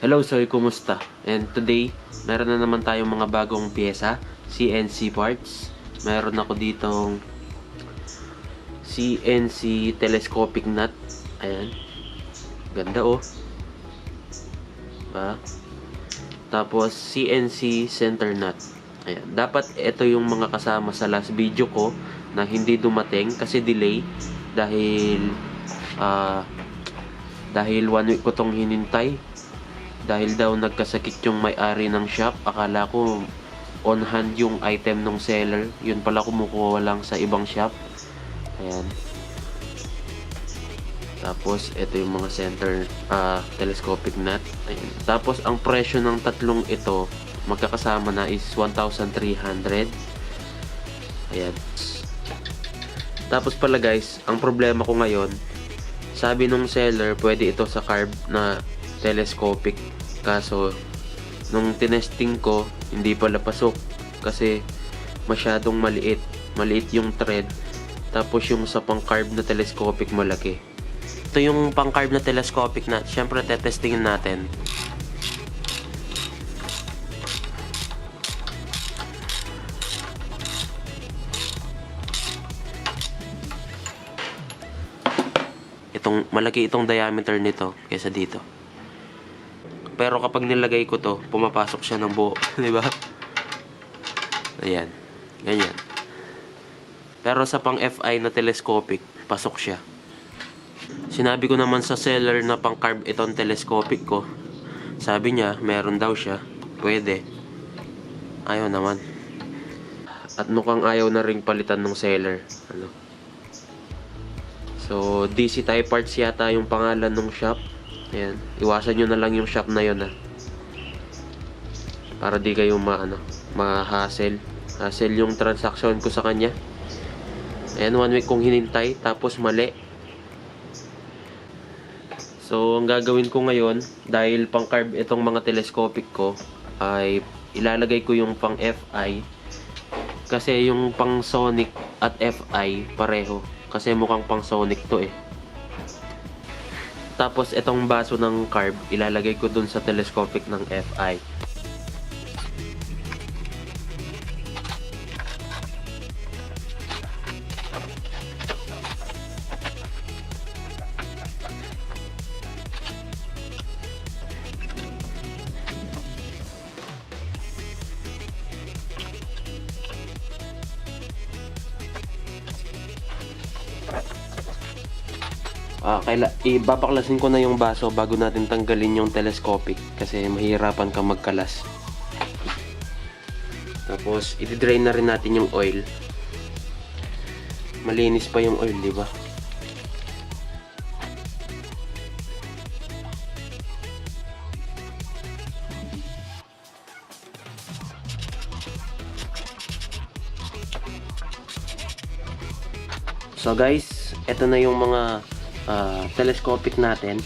Hello, Soy, kumusta? And today, meron na naman tayong mga bagong pyesa, CNC parts. Meron ako ditong CNC TelescopicNut. Ayan. Ganda oh. Diba? Tapos CNC CenterNut. Ayan. Dapat ito yung mga kasama sa last video ko na hindi dumating kasi delay dahil 1 week ko tong hinintay. Dahil daw nagkasakit yung may-ari ng shop. Akala ko on hand yung item ng seller. Yun pala kumukuha lang sa ibang shop. Ayan. Tapos ito yung mga telescopic nut. Ayan. Tapos ang presyo ng tatlong ito magkakasama na is 1,300. Ayan. Tapos pala guys, ang problema ko ngayon, sabi nung seller pwede ito sa carb na telescopic, kaso nung tinesting ko hindi pala pasok kasi masyadong maliit yung thread, tapos yung sa pang carb na telescopic malaki. Ito yung pang carb na telescopic na syempre tetestingin natin. Malaki itong diameter nito kaysa dito. Pero kapag nilagay ko to, pumapasok siya ng buo, di ba? Ayan. Ganyan. Pero sa pang FI na telescopic, pasok siya. Sinabi ko naman sa seller na pang carb itong telescopic ko. Sabi niya, meron daw siya. Pwede. Ayaw naman. At mukhang ayaw na ring palitan ng seller. Ano? So, DC type parts yata yung pangalan ng shop. Ayan. Iwasan nyo na lang yung shop na yun para di kayo ma-hassle. Hassle yung transaction ko sa kanya. Ayan, 1 week kong hinintay, tapos mali. So, ang gagawin ko ngayon, dahil pang carb itong mga telescopic ko, ay ilalagay ko yung pang FI. Kasi yung pang Sonic at FI, pareho. Kasi mukhang pang Sonic to eh. Tapos itong baso ng carb ilalagay ko dun sa telescopic ng FI. Ibabaklasin ko na yung baso bago natin tanggalin yung telescopic kasi mahirapan ka magkalas. Tapos i-drain na rin natin yung oil. Malinis pa yung oil, di ba? So guys, ito na yung mga telescopic natin.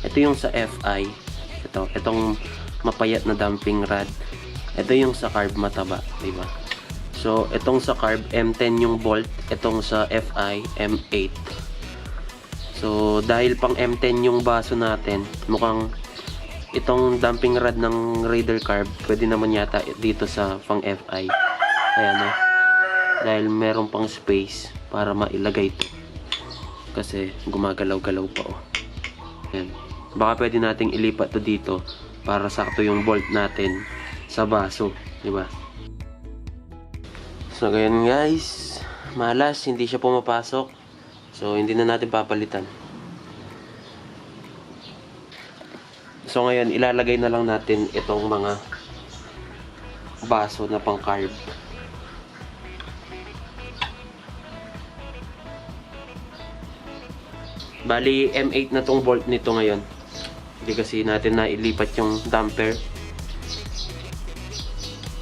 Ito yung sa FI. Itong mapayat na damping rod. Ito yung sa carb mataba, diba? So, itong sa carb M10 yung bolt, itong sa FI M8. So, dahil pang M10 yung baso natin, mukhang itong damping rod ng Raider carb, pwede naman yata dito sa pang FI. Ayan dahil meron pang space para mailagay ito. Kasi gumagalaw-galaw pa oh. Ayan. Baka pwede nating ilipat to dito para sakto yung bolt natin sa baso, di ba? So ganyan guys, malas, hindi siya pumapasok. So hindi na natin papalitan. So ngayon ilalagay na lang natin itong mga baso na pang carb. Bali, M8 na tong bolt nito ngayon. Hindi kasi natin nailipat yung damper.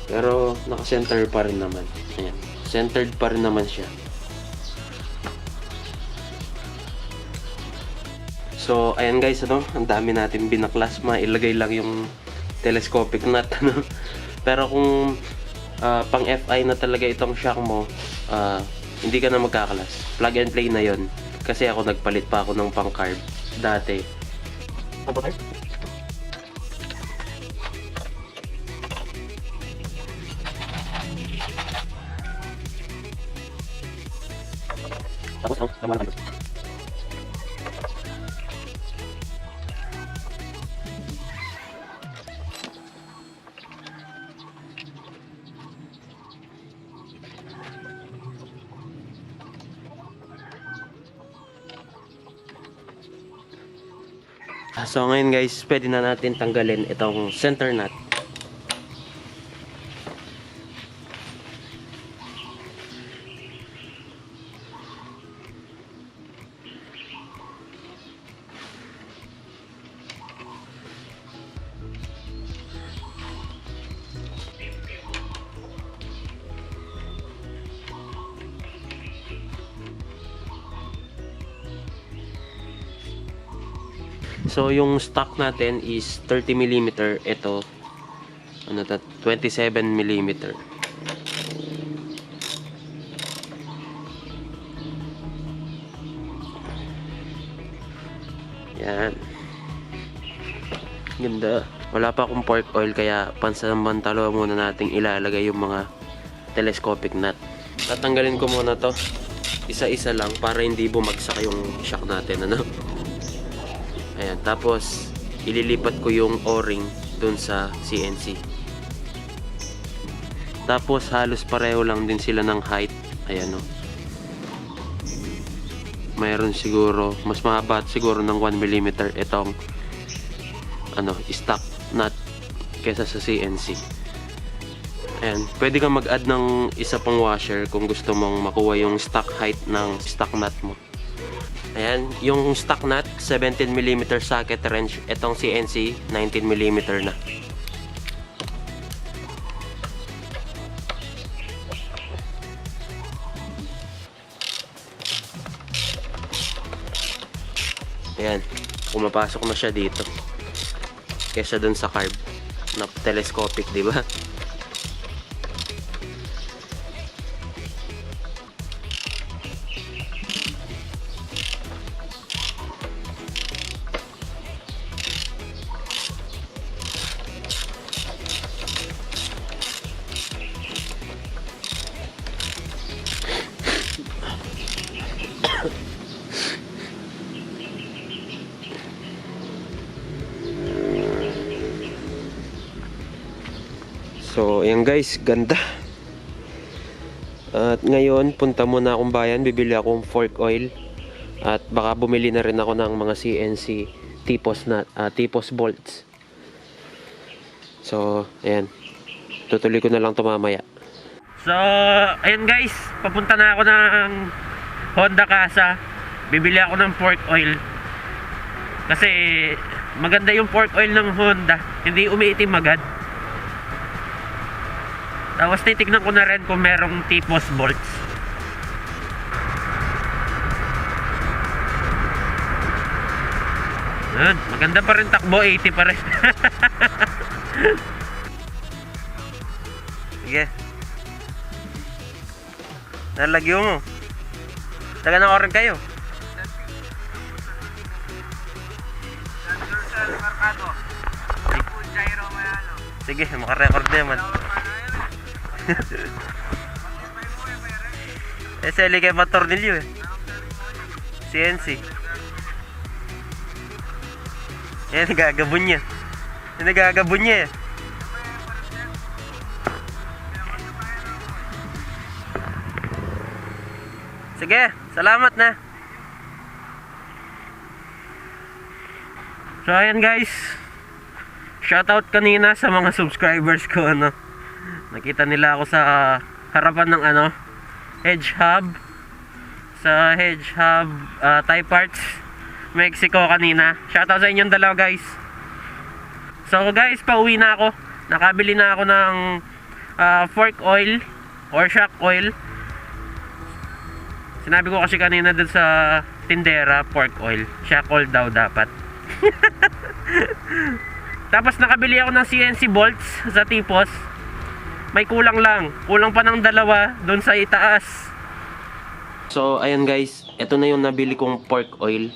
Pero, naka-center pa rin naman. Ayan. Centered pa rin naman siya. So, ayan guys, ang dami natin binaklas. Mailagay lang yung telescopic nut, Pero kung pang FI na talaga itong shock mo, hindi ka na magkakalas. Plug and play na yon. Kasi ako nagpalit pa ako ng pang carb dati. Tapos, naman lang. So ngayon guys, pwede na natin tanggalin itong center nut. So yung stock natin is 30mm, ito ano to, 27mm. Yan. Ganda. Wala pa akong pork oil kaya pansamantala muna nating ilalagay yung mga telescopic nut. Tatanggalin ko muna to isa-isa lang para hindi bumagsak yung shock natin, ano? Ayan, tapos ililipat ko yung o-ring dun sa CNC. Tapos halos pareho lang din sila ng height. Ayan, o. Mayroon siguro, mas mahaba siguro ng 1mm itong ano, stock nut kesa sa CNC. Ayan, pwede kang mag-add ng isa pang washer kung gusto mong makuha yung stock height ng stock nut mo. Ayan, yung stock nut 17mm socket wrench, itong CNC 19mm na. Ayan, pumapasok na siya dito kesa dun sa carb na telescopic, di ba? So, ayan guys, ganda. At ngayon, punta muna akong bayan, bibili akong fork oil. At baka bumili na rin ako ng mga CNC Tpost bolts. So, ayan. Tutuloy ko na lang ito mamaya. So, ayan guys, papunta na ako ng Honda Casa. Bibili ako ng fork oil. Kasi maganda yung fork oil ng Honda, hindi umiitim agad. Tapos titignan ko na rin kung merong Tpost bolts. Yun, maganda pa rin takbo, 80 pa rin. Sige. Nalagyo mo. Taga ng oran kayo. Sige, makarecord na naman. Seli kayo matornilyo eh. CNC. Yan, nagagabon niya. Yan, nagagabon niya eh. Sige, salamat na. So ayan guys, shoutout kanina sa mga subscribers ko, ano. Nakita nila ako sa harapan ng ano, Hedge Hub, sa Hedge Hub Thai Parts Mexico kanina. Shoutout sa inyong dalawa guys. So guys, pauwi na ako. Nakabili na ako ng fork oil or shock oil. Sinabi ko kasi kanina dun sa tindera, fork oil, shock oil daw dapat. Tapos nakabili ako ng CNC bolts sa Tpost. May kulang lang. Kulang pa ng dalawa doon sa itaas. So, ayan guys. Ito na yung nabili kong pork oil.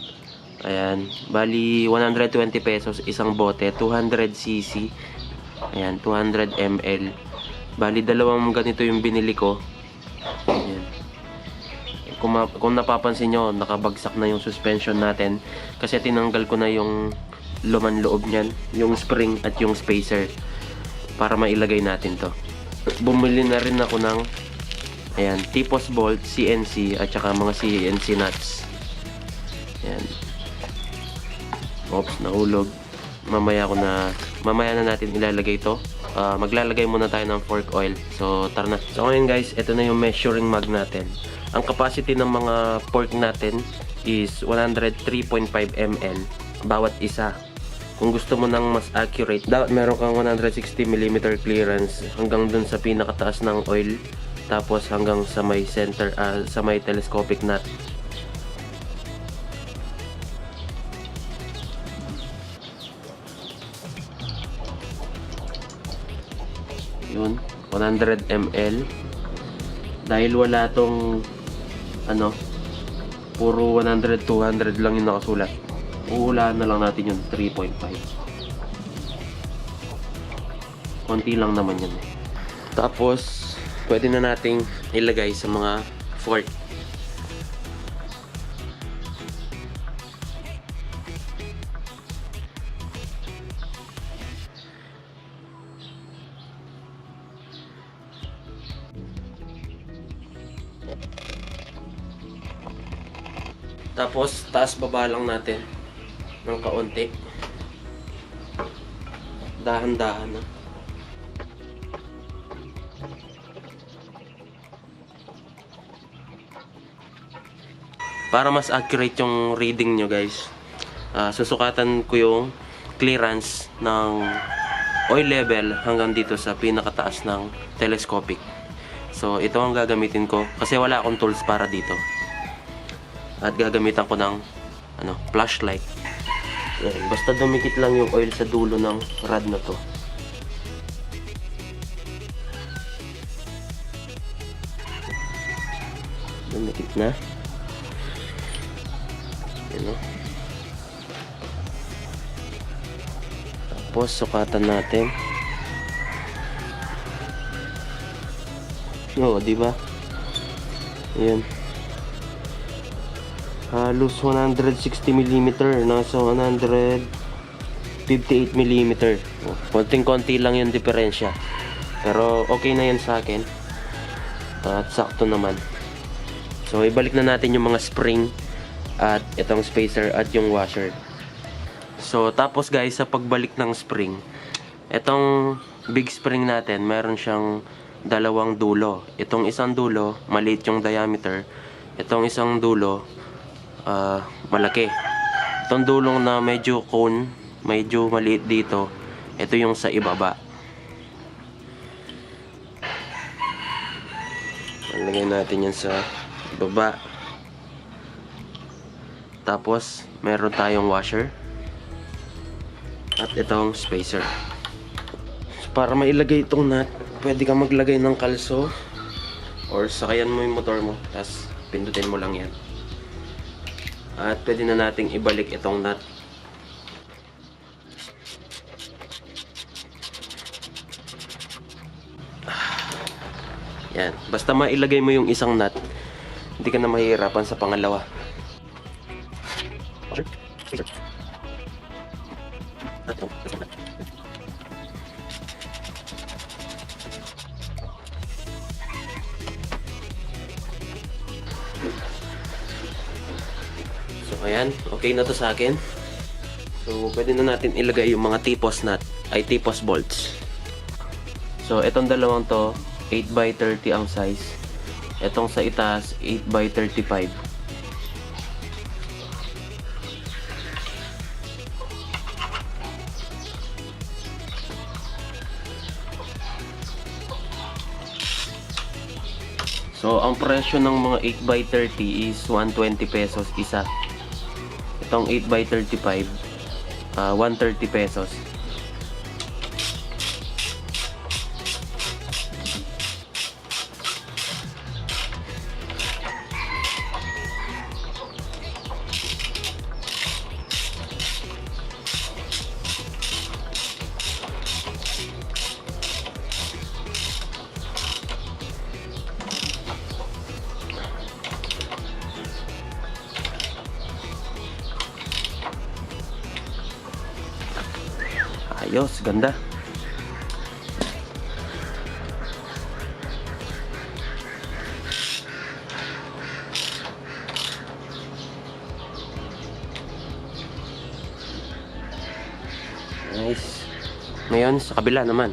Ayan. Bali, 120 pesos isang bote. 200cc. Ayan, 200 ml. Bali, dalawang ganito yung binili ko. Ayan. kung napapansin nyo, nakabagsak na yung suspension natin kasi tinanggal ko na yung laman loob niyan, yung spring at yung spacer para mailagay natin to. Bumili na rin ako ng ayan, Tpost bolt, CNC at saka mga CNC nuts. Ayan. Oops, nahulog. Mamaya na natin ilalagay to. Maglalagay muna tayo ng fork oil. So tara na. So ngayon guys, ito na yung measuring mag natin. Ang capacity ng mga fork natin is 103.5 ml bawat isa. Kung gusto mo ng mas accurate, dapat meron kang 160 mm clearance hanggang dun sa pinakataas ng oil, tapos hanggang sa may center, sa may telescopic nut. Yun, 100 ml. Dahil wala tong puro 100, 200 lang yung nakasulat, uhulaan na lang natin yung 3.5. Konti lang naman yan. Tapos pwede na nating ilagay sa mga fork. Tapos taas baba lang natin ng kaunti. Dahan-dahan na. Para mas accurate yung reading nyo guys, susukatan ko yung clearance ng oil level hanggang dito sa pinakataas ng telescopic. So ito ang gagamitin ko kasi wala akong tools para dito. At gagamitan ko ng flashlight. Yan, basta dumikit lang yung oil sa dulo ng rod na to. Dumikit na. Yan, tapos sukatan natin. Oo, di ba? Ayan. Halos 160 mm, nasa 158 mm. Konting-konti lang yung diferensya. Pero okay na yan sa akin. At sakto naman. So ibalik na natin yung mga spring at itong spacer at yung washer. So tapos guys, sa pagbalik ng spring, itong big spring natin, meron siyang dalawang dulo. Itong isang dulo, maliit yung diameter. Itong isang dulo, malaki. Itong dulong na medyo cone, medyo maliit dito, ito yung sa ibaba. Lagay natin yan sa ibaba. Tapos meron tayong washer at itong spacer. So, para mailagay itong nut, pwede kang maglagay ng kalso or sakayan mo yung motor mo, tapos pindutin mo lang yan. At pwede na nating ibalik itong nut. Yan. Basta mailagay mo yung isang nut, hindi ka na mahihirapan sa pangalawa. Ayan, okay na to sa akin. So, pwede na natin ilagay yung mga Tpost nut, ay Tpost bolts. So, itong dalawang to, 8x30 ang size. Itong sa itaas, 8x35. So, ang presyo ng mga 8x30 is 120 pesos isa. Itong 8x35, 130 pesos. Ayos, ganda. Nice. Ngayon, sa kabila naman.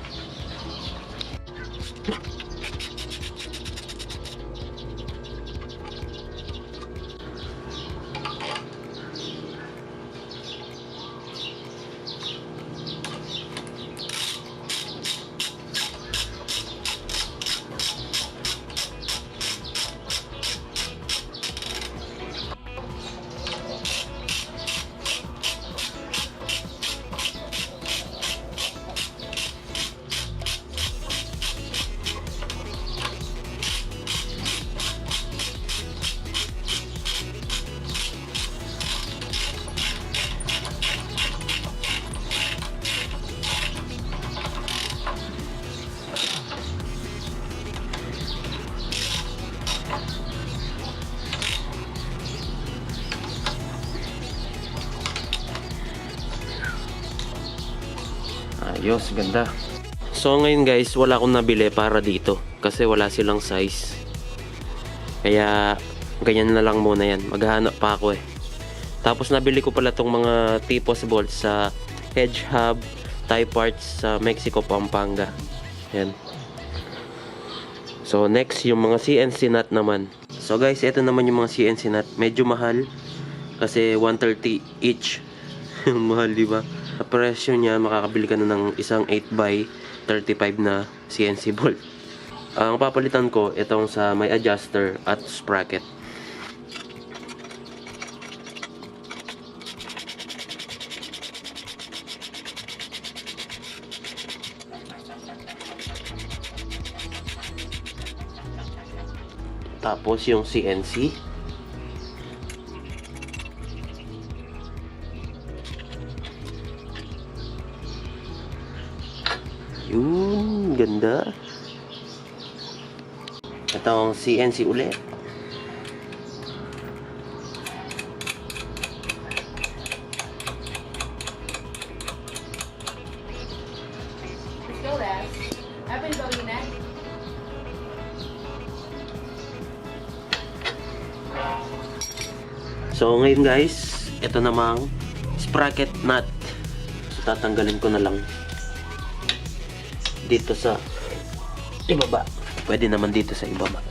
Ayos, ganda. So ngayon guys, wala akong nabili para dito kasi wala silang size. Kaya ganyan na lang muna yan. Maghahanap pa ako eh. Tapos nabili ko pala tong mga Tpost bolts sa Hedge Hub Thai Parts sa Mexico, Pampanga. Yan. So next, yung mga CNC nut naman. So guys, ito naman yung mga CNC nut. Medyo mahal kasi 130 each. Mahal, diba? Sa presyo niya, makakabili ka na ng isang 8x35 na CNC bolt. Ang papalitan ko, itong sa may adjuster at sprocket. Tapos yung CNC. Yun, ganda. Itong CNC ulit. So ngayon guys, ito namang sprocket nut. So tatanggalin ko na lang dito sa ibaba. Pwede naman dito sa ibaba.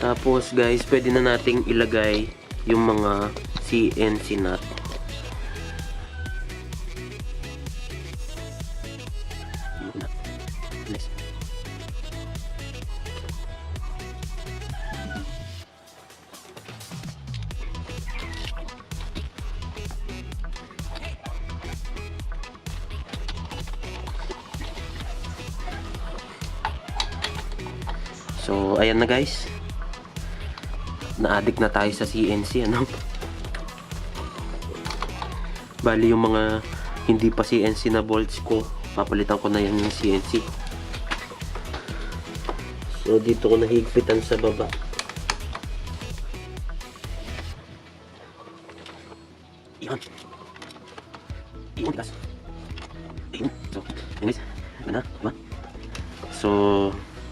Tapos guys, pwede na nating ilagay yung mga CNC nut. So ayan na guys, na-addict na tayo sa CNC, ano? Bali yung mga hindi pa CNC na bolts ko, papalitan ko na yan yung CNC. So dito ko nahigpitan sa baba. Yan. Yan guys. So, yan guys. Ganda, diba? So,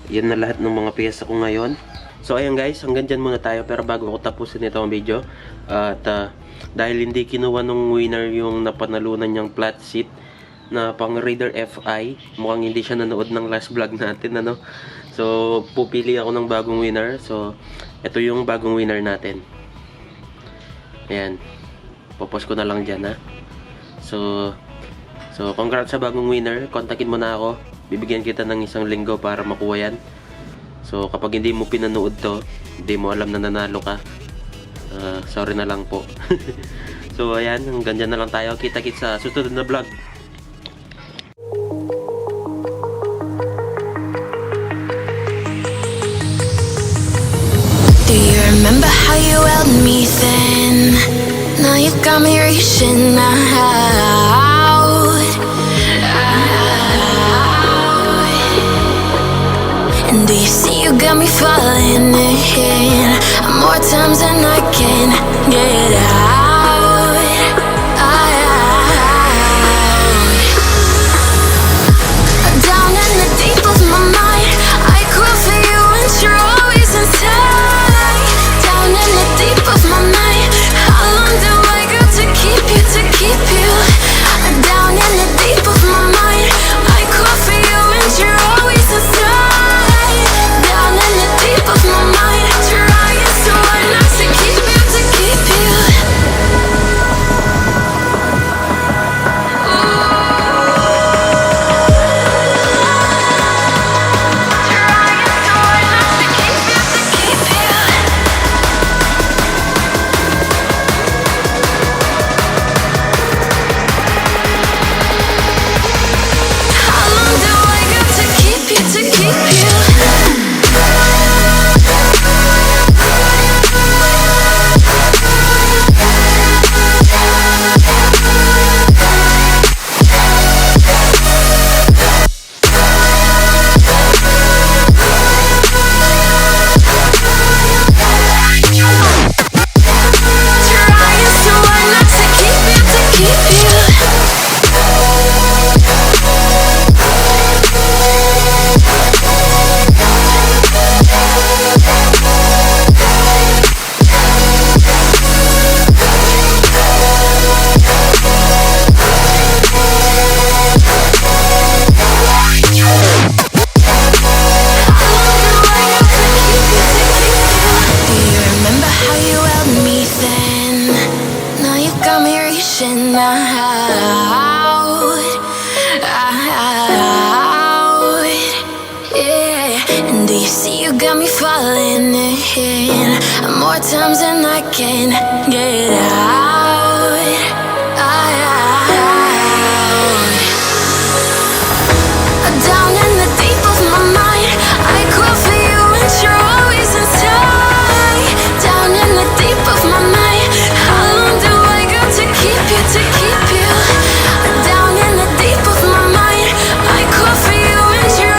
yan na lahat ng mga piyesa ko ngayon. So ayan guys, hanggang dyan muna tayo. Pero bago ako tapusin ito ang video, at dahil hindi kinuha nung winner yung napanalunan niyang flat sheet na pang Raider FI, mukhang hindi siya nanood ng last vlog natin, ano? So pupili ako ng bagong winner. So ito yung bagong winner natin. Ayan, popost ko na lang dyan, ha. So congrats sa bagong winner. Kontakin mo na ako, bibigyan kita ng 1 linggo para makuha yan. So kapag hindi mo pinanood to, hindi mo alam na nanalo ka, sorry na lang po. So ayan, hanggang dyan na lang tayo. Kita-kits sa susunod na vlog. Do you remember how you held me then? Now you got me reaching out. And do you see you got me falling in more times than I can get out. Down in the deep of my mind, I crawl for you and you're always inside. Down in the deep of my mind, how long do I got to keep you, to keep you? Down in the deep of my mind, I crawl for you and you're always inside. Down in the deep of my mind, trying so hard not to keep you, to keep you. How long do I got to keep you, to keep you? Trying so hard not to keep you, to keep you. Do you remember how you held me then? Now you got me reaching out. Yeah. And do you see you got me falling in more times than I can get out.